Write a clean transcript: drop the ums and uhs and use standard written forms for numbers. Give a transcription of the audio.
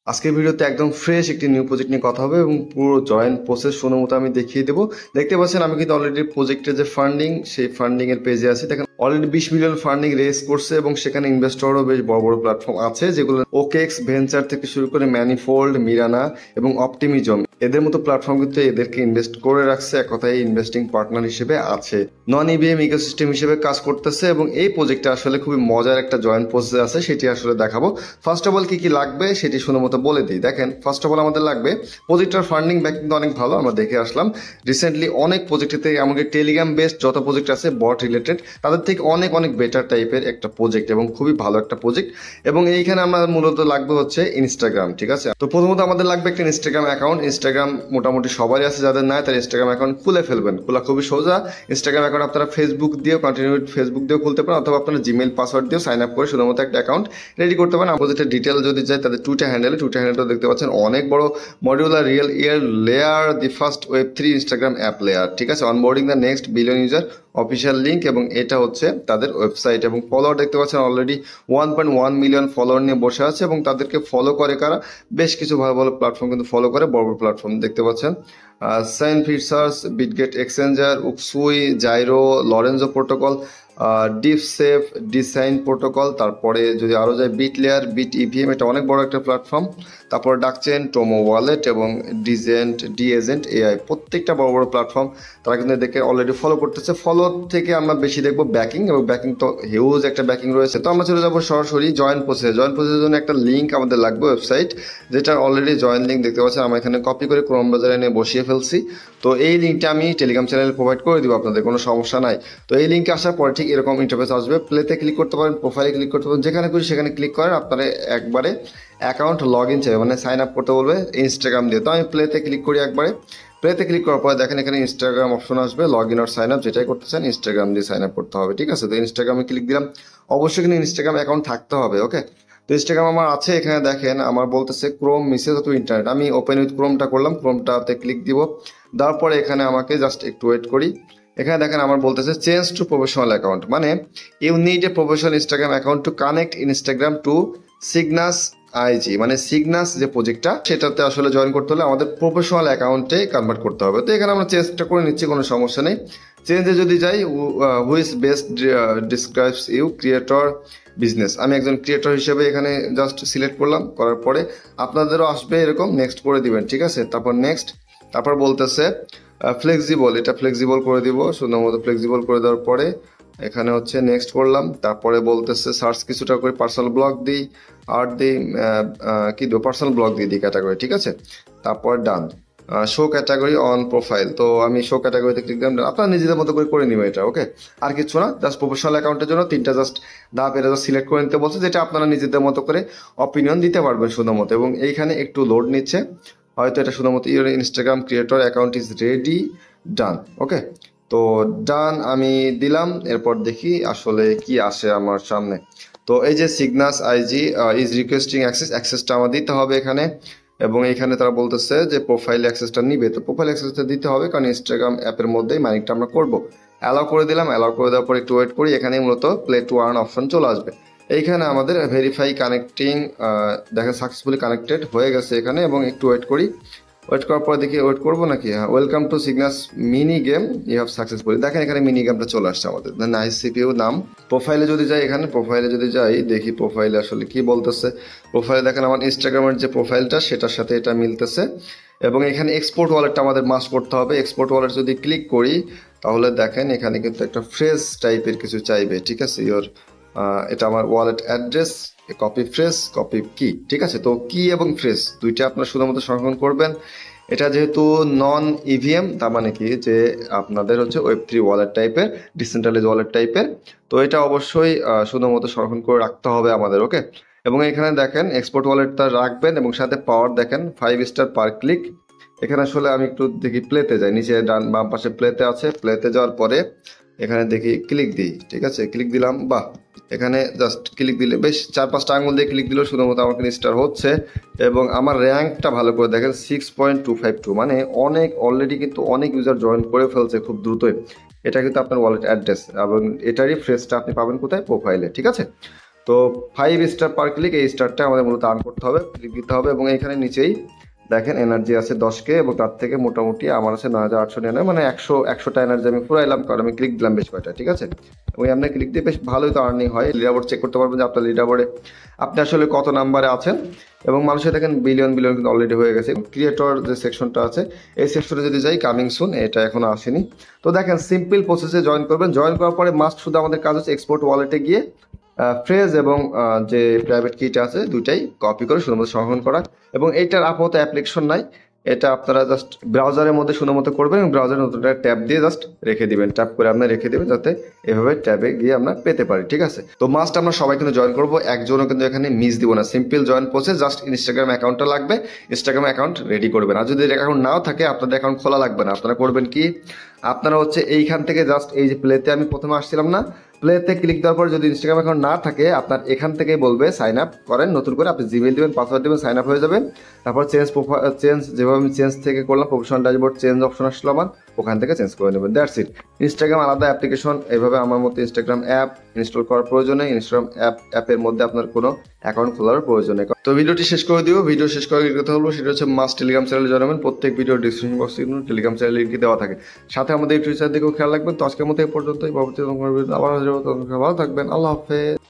আজকের ভিডিওতে একদম ফ্রেশ একটি নিউ প্রজেক্ট নিয়ে কথা হবে এবং পুরো জয়েন্ট প্রসেস কোনো মতো আমি দেখিয়ে দেবো। দেখতে পাচ্ছেন আমি কিন্তু অলরেডি প্রজেক্টের যে ফান্ডিং সেই ফান্ডিং এর পেজে আছি। দেখেন অলরেডি 20 মিলিয়ন ফান্ডিং রেজ করছে এবং সেখানে ইনভেস্টরও বেশ বড় বড় প্ল্যাটফর্ম আছে, যেগুলো ওকেএক্স ভেঞ্চার থেকে শুরু করে ম্যানিফোল্ড, মিরানা এবং অপটিমিজম এদের মতো প্ল্যাটফর্ম কিন্তু এদেরকে ইনভেস্ট করে রাখছে, এক কথায় ইনভেস্টিং পার্টনার হিসেবে আছে, নন ইবিএম ইকোসিস্টেম হিসেবে কাজ করতেছে। এবং এই প্রজেক্টে আসলে খুবই মজার একটা জয়েন্ট প্রসেস আছে, সেটি আসলে দেখাবো। ফার্স্ট অফ অল কি কি লাগবে সেটি শুনে মতো বলে দিই। দেখেন ফার্স্ট অফ অল আমাদের লাগবে প্রজেক্টের ফান্ডিং ব্যাক কিন্তু অনেক ভালো, আমরা দেখে আসলাম রিসেন্টলি অনেক প্রজেক্টেতে, এমনকি টেলিগ্রাম বেসড যত প্রজেক্ট আছে বট রিলেটেড তাদের থেকে অনেক অনেক বেটার টাইপের একটা প্রজেক্ট এবং খুবই ভালো একটা প্রজেক্ট। এবং এইখানে আমার মূলত লাগবে হচ্ছে ইনস্টাগ্রাম, ঠিক আছে। তো প্রথমত আমাদের লাগবে একটা ইনস্টাগ্রাম অ্যাকাউন্ট। ইনস্টাগ্রাম মোটামুটি সবারই আছে, যাদের নাই তার ইনস্টাগ্রাম অ্যাকাউন্ট খুলে ফেলবেন। খোলা খুবই সোজা। ইনস্টাগ্রাম অ্যাকাউন্ট আপনারা ফেসবুক দিয়েও কন্টিনিউ ফেসবুক দিয়েও খুলতে পারেন, অথবা আপনারা জিমেল পাসওয়ার্ড দিয়েও সাইন আপ করে শুধুমাত্র একটা অ্যাকাউন্ট রেডি করতে পারেন। প্রজেক্টের ডিটেল যদি চাই তাদের টুইটার হ্যান্ডেলটা দেখতে পাচ্ছেন অনেক বড়, modular real year layer, the first Web3 Instagram app layer, ঠিক আছে। Onboarding the next billion user, official link, এবং এটা হচ্ছে তাদের ওয়েবসাইট। এবং ফলোয়ার দেখতে পাচ্ছেন অলরেডি 1.1 মিলিয়ন ফলোয়ার নিয়ে বসে আছে এবং তাদেরকে ফলো করে কারা, বেশ কিছু ভালো ভালো প্ল্যাটফর্ম কিন্তু ফলো করে, বড় বড় প্ল্যাটফর্ম দেখতে পাচ্ছেন সাইন ফিচার্স, বিটগেট এক্সচেঞ্জার, উকসুই, জাইরো, লরেন্জো প্রোটোকল, ডিপসেফ, ডিসাইন প্রোটোকল, তারপরে যদি আরও যায় বিট লেয়ার, বিট ইভিএম, এটা অনেক বড় একটা প্ল্যাটফর্ম, তারপর ডাকচেন, টোমো ওয়ালেট এবং ডিএজেন্ট এআই, প্রত্যেকটা বড় বড় প্ল্যাটফর্ম তারা কিন্তু এদেরকে অলরেডি ফলো করতেছে। ফলো থেকে আমরা বেশি দেখবো ব্যাকিং, এবং ব্যাকিং তো হিউজ একটা ব্যাকিং রয়েছে। তো আমরা চলে যাবো সরাসরি জয়েন্ট প্রসেসের জন্য একটা লিঙ্ক আমাদের লাগবে, ওয়েবসাইট যেটা অলরেডি জয়েন লিঙ্ক দেখতে পাচ্ছেন আমরা এখানে কপি করে ক্রোম ব্রাউজারে নিয়ে বসিয়ে ফেলছি। তো এই লিঙ্কটা আমি টেলিগ্রাম চ্যানেলে প্রোভাইড করে দিব আপনাদের, কোনো সমস্যা নাই। তো এই লিঙ্কে আসার পরে ঠিক এরকম ইন্টারফেস আসবে, প্লেতে ক্লিক করতে পারেন, প্রোফাইলে ক্লিক করতে পারেন, যেখানে খুশি সেখানে ক্লিক করেন। আপনারা একবারে অ্যাকাউন্ট লগ ইন চাইবে, মানে সাইন আপ করতে বলবে ইনস্টাগ্রাম দিয়ে। তো আমি প্লেতে ক্লিক করি একবারে। প্লেতে ক্লিক করার পরে দেখেন এখানে ইনস্টাগ্রাম অপশন আসবে, লগ ইন আর সাইন আপ, যেটাই করতে চান ইনস্টাগ্রাম দিয়ে সাইন আপ করতে হবে, ঠিক আছে। তো ইনস্টাগ্রামে ক্লিক দিলাম, অবশ্যই কিন্তু ইনস্টাগ্রাম অ্যাকাউন্ট থাকতে হবে, ওকে। তো ইনস্টাগ্রাম আমার আছে, এখানে দেখেন আমার বলতেছে ক্রোম মেসেজ অথবা ইন্টারনেট, আমি ওপেন উইথ ক্রোমটা করলাম, ক্রোমটাতে ক্লিক দিব। দেওয়ার পরে এখানে আমাকে জাস্ট একটু ওয়েট করি। এখানে দেখেন আমার বলতেছে চেঞ্জ টু প্রফেশনাল অ্যাকাউন্ট, মানে you need a professional Instagram account to connect Instagram to Cygnus IG, মানে সিগনাস যে প্রজেক্টটা সেটাতে আসলে জয়েন করতে হলে আমাদের প্রফেশনাল অ্যাকাউন্টে কনভার্ট করতে হবে। তো এখানে আমরা চেঞ্জটা করে নিচ্ছি, কোনো সমস্যা নেই। চেঞ্জে যদি যাই, which best describes you creator business, আমি একজন ক্রিয়েটর হিসেবে এখানে জাস্ট সিলেক্ট করলাম, করার পরে আপনাদেরও আসবে এরকম, নেক্সট করে দিবেন, ঠিক আছে। তারপর নেক্সট, তারপর বলতেছে ফ্লেক্সিবল, এটা ফ্লেক্সিবল করে দিব, সুন্দর ফ্লেক্সিবল করে দেওয়ার পরে এখানে হচ্ছে নেক্সট করলাম। তারপরে বলতেছে সার্চ কিছুটা করে পার্সোনাল ব্লগ দিই, আর দিই কি দেবো, পার্সোনাল ব্লগ দিয়ে দিই ক্যাটাগরি, ঠিক আছে। তারপর ডান, শো ক্যাটাগরি অন প্রোফাইল, তো আমি শো ক্যাটাগরিতে ক্লিক দিলাম। আপনারা নিজেদের মতো করে নেবেন এটা, ওকে। আর কিছু না, জাস্ট প্রফেশনাল অ্যাকাউন্টের জন্য তিনটা জাস্ট ধাপ এটা জাস্ট সিলেক্ট করে নিতে বলছে, যেটা আপনারা নিজেদের মতো করে অপিনিয়ন দিতে পারবেন শুধুমাত্র। এবং এইখানে একটু লোড নিচ্ছে, হয়তো এটা শুধুমাত্র your Instagram creator account is ready, done, okay. তো ডান আমি দিলাম, এরপর দেখি আসলে কি আসে আমার সামনে। তো এই যে সিগনাস আইজি ইজ রিকোয়েস্টিং অ্যাক্সেসটা আমার দিতে হবে এখানে। এবং এখানে তারা বলতেছে যে প্রোফাইল অ্যাক্সেসটা নিবে, তো প্রোফাইল অ্যাক্সেসটা দিতে হবে, কারণ ইনস্টাগ্রাম অ্যাপের মধ্যেই মাইনিংটা আমরা করবো। অ্যালাউ করে দিলাম, অ্যালাউ করে দেওয়ার পর একটু ওয়েট করি, এখানে মূলত প্লে টু আর্ন অপশন চলে আসবে। এইখানে আমাদের ভেরিফাই কানেক্টিং, দেখেন সাকসেসফুলি কানেক্টেড হয়ে গেছে এখানে। এবং একটু ওয়েট করি, ওয়েট করার পর দেখি ওয়েট করবো নাকি, হ্যাঁ, welcome to Cygnus mini game you have successfully, দেখেন এখানে মিনি গেমটা চলে আসছে আমাদের, নাইস সিপিইউ নাম। প্রোফাইলে যদি যাই, এখানে প্রোফাইলে যদি যাই, দেখি প্রোফাইলে আসলে কি বলতেছে। প্রোফাইলে দেখেন আমার ইনস্টাগ্রামের যে প্রোফাইলটা সেটার সাথে এটা মিলতেছে। এবং এখানে এক্সপোর্ট ওয়ালেটটা আমাদের মাস্ট করতে হবে। এক্সপোর্ট ওয়ালেট যদি ক্লিক করি তাহলে দেখেন এখানে কিন্তু একটা ফ্রেজ টাইপের কিছু চাইবে, ঠিক আছে। এটা আমার wallet address, copy phrase, copy কি, ঠিক আছে। তো কি এবং ফ্রেজ দুইটা আপনার শুধুমাত্র সংরক্ষণ করবেন। এটা যেহেতু নন ইভিএম, তার মানে কি যে আপনাদের হচ্ছে Web3 ওয়ালেট টাইপের, ডিসেন্ট্রালাইজ ওয়ালেট টাইপের, তো এটা অবশ্যই শুধুমাত্র সংরক্ষণ করে রাখতে হবে আমাদের, ওকে। এবং এখানে দেখেন এক্সপোর্ট ওয়ালেটটা রাখবেন এবং সাথে পাওয়ার দেখেন 5 স্টার পার ক্লিক। এখানে আসলে আমি একটু দেখি প্লেতে যাই, নিচে ডান বাম পাশে প্লেতে আছে, প্লেতে যাওয়ার পরে এখানে দেখি ক্লিক দিই, ঠিক আছে। ক্লিক দিলাম, বাহ, এখানে জাস্ট ক্লিক দিলে বেশ 4-5টা আঙুল দিয়ে ক্লিক দিলেও শুধুমাত্র আমার স্টার হচ্ছে। এবং আমার র্যাঙ্কটা ভালো করে দেখেন 6.252, মানে অনেক অলরেডি কিন্তু অনেক ইউজার জয়েন করে ফেলছে খুব দ্রুতই। এটা কিন্তু আপনার ওয়ালেট অ্যাড্রেস এবং এটারই ফ্রেজটা আপনি পাবেন কোথায়, প্রোফাইলে, ঠিক আছে। তো 5 স্টার পার ক্লিক, এই স্টারটা আমাদের মূলত আর্ন করতে হবে, ক্লিক দিতে হবে এবং এখানে নিচেই দেখেন এনার্জি আছে 10K এবং তার থেকে মোটামুটি আমার আছে 9899, মানে 100টা এনার্জি আমি ফুরাইলাম, কারণ আমি ক্লিক দিলাম বেশ কয়টা, ঠিক আছে। এবং আপনি ক্লিক দিয়ে বেশ ভালোই তো আর্নিং হয়। লিডারবোর্ড চেক করতে পারবেন যে আপনার লিডারবোর্ডে আপনি আসলে কত নাম্বারে আছেন, এবং মানুষের দেখেন বিলিয়ন বিলিয়ন কিন্তু অলরেডি হয়ে গেছে। ক্রিয়েটর যে সেকশনটা আছে এই সেকশনে যদি যাই, কামিং সুন, এটা এখনো আসেনি। তো দেখেন সিম্পল প্রসেসে জয়েন করবেন, জয়েন করার পরে মাস্ট শুধু আমাদের কাজ হচ্ছে এক্সপোর্ট ওয়ালেটে গিয়ে ফ্রেজ এবং যে প্রাইভেট কিটা আছে দুইটাই কপি করে শুধুমাত্র সংরক্ষণ করা, এবং এইটার আপাতত অ্যাপ্লিকেশন নাই, এটা আপনারা জাস্ট ব্রাউজারের মধ্যে শুধুমাত্র করবেন এবং ব্রাউজারের নতুন একটা ট্যাব দিয়ে জাস্ট রেখে দিবেন, ট্যাপ করে আপনার রেখে দিবেন যাতে এভাবে ট্যাবে গিয়ে আমরা পেতে পারি, ঠিক আছে। তো মাস্ট আমরা সবাই কিন্তু জয়েন করবো, একজনও কিন্তু এখানে মিস দিব না। Simple join process, just Instagram অ্যাকাউন্টটা লাগবে, ইনস্টাগ্রাম অ্যাকাউন্ট রেডি করবেন। আর যদি অ্যাকাউন্ট নাও থাকে, আপনাদের অ্যাকাউন্ট খোলা লাগবে না, আপনারা করবেন কি, আপনারা হচ্ছে এইখান থেকে জাস্ট এই যে প্লেতে আমি প্রথমে আসছিলাম না, প্লেতে ক্লিক দেওয়ার পর যদি ইনস্টাগ্রাম অ্যাকাউন্ট না থাকে, আপনার এখান থেকেই বলবে সাইন আপ করেন নতুন করে, আপনি জিমেল দেবেন, পাসওয়ার্ড দেবেন, সাইন আপ হয়ে যাবেন। তারপর চেঞ্জ যেভাবে আমি চেঞ্জ থেকে করলাম, প্রফেশনাল ড্যাশবোর্ড চেঞ্জ অপশন আসলো আমার, ওখান থেকে চেঞ্জ করে নেবেন, দ্যাটস ইট। ইনস্টাগ্রাম আলাদা অ্যাপ্লিকেশন, এইভাবে আমার মতো ইনস্টাগ্রাম অ্যাপ ইনস্টল করার প্রয়োজনে ইনস্টাগ্রাম অ্যাপের মধ্যে আপনার কোনো অ্যাকাউন্ট খোলার প্রয়োজন নেই। তো ভিডিওটি শেষ করে দিও, ভিডিও শেষ করার কি কথা বলবো সেটা হচ্ছে মাস্ট টেলিগ্রাম চ্যানেলে জয়েন। প্রত্যেক ভিডিও ডিসক্রিপশন বক্সে কিন্তু টেলিগ্রাম চ্যানেল লিঙ্ক দেওয়া থাকে, সাথে আমাদের ইউটিউব চ্যানেল দিকেও খেয়াল রাখবেন। তো আজকের মতো এই পর্যন্তই, পরবর্তী আবার ভালো থাকবেন, আল্লাহ হাফেজ।